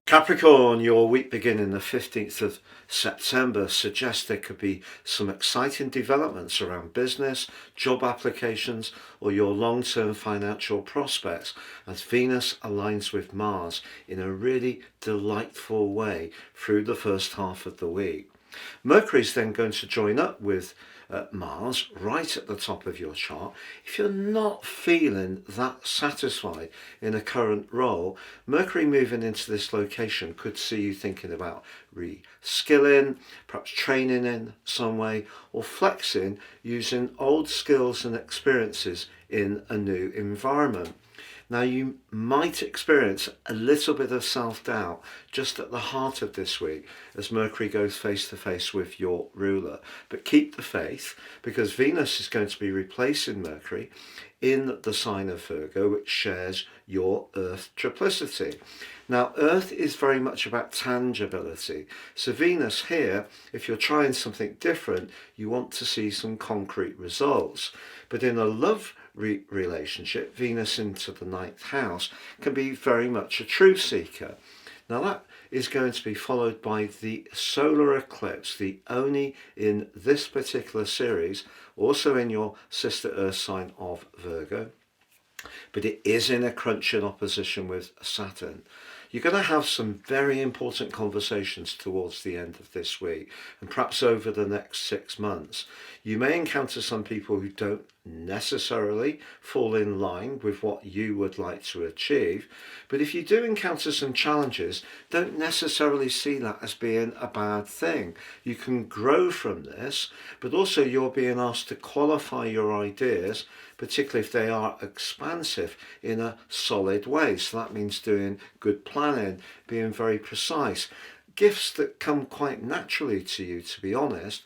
Capricorn, your week beginning the 15th of September suggests there could be some exciting developments around business, job applications, or your long-term financial prospects as Venus aligns with Mars in a really delightful way through the first half of the week. Mercury is then going to join up with Mars right at the top of your chart. If you're not feeling that satisfied in a current role, Mercury moving into this location could see you thinking about reskilling, perhaps training in some way, or flexing using old skills and experiences in a new environment. Now, you might experience a little bit of self-doubt just at the heart of this week as Mercury goes face to face with your ruler. But keep the faith, because Venus is going to be replacing Mercury in the sign of Virgo, which shares your Earth triplicity. Now, Earth is very much about tangibility. So Venus here, if you're trying something different, you want to see some concrete results. But in a love relationship, Venus into the ninth house can be very much a truth seeker. Now that is going to be followed by the solar eclipse, the only in this particular series, also in your sister Earth sign of Virgo, but it is in a crunching opposition with Saturn. You're going to have some very important conversations towards the end of this week and perhaps over the next 6 months. You may encounter some people who don't necessarily fall in line with what you would like to achieve, but if you do encounter some challenges, don't necessarily see that as being a bad thing. You can grow from this, but also you're being asked to qualify your ideas, particularly if they are expansive, in a solid way. So that means doing good planning, being very precise. Gifts that come quite naturally to you, to be honest.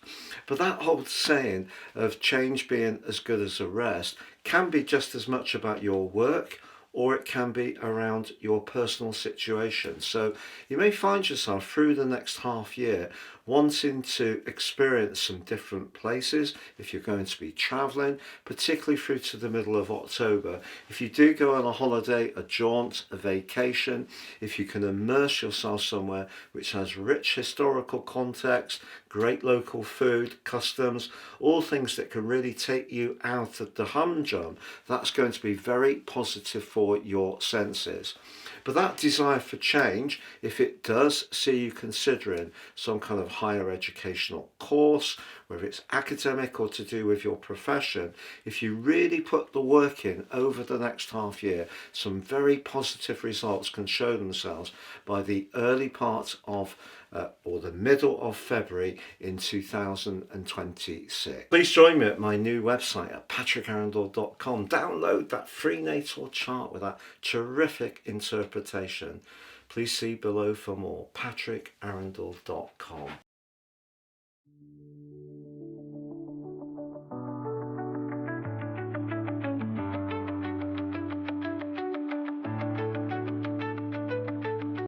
But that whole saying of change being as good as a rest can be just as much about your work, or it can be around your personal situation. So you may find yourself through the next half year wanting to experience some different places if you're going to be traveling, particularly through to the middle of October. If you do go on a holiday, a jaunt, a vacation, if you can immerse yourself somewhere which has rich historical context, great local food, customs, all things that can really take you out of the humdrum, that's going to be very positive for your senses. But that desire for change, if it does see you considering some kind of higher educational course, whether it's academic or to do with your profession, if you really put the work in over the next half year, some very positive results can show themselves by the early part of or the middle of February in 2026. Please join me at my new website at patrickarundell.com. Download that free natal chart with that terrific interpretation. Please see below for more. patrickarundell.com.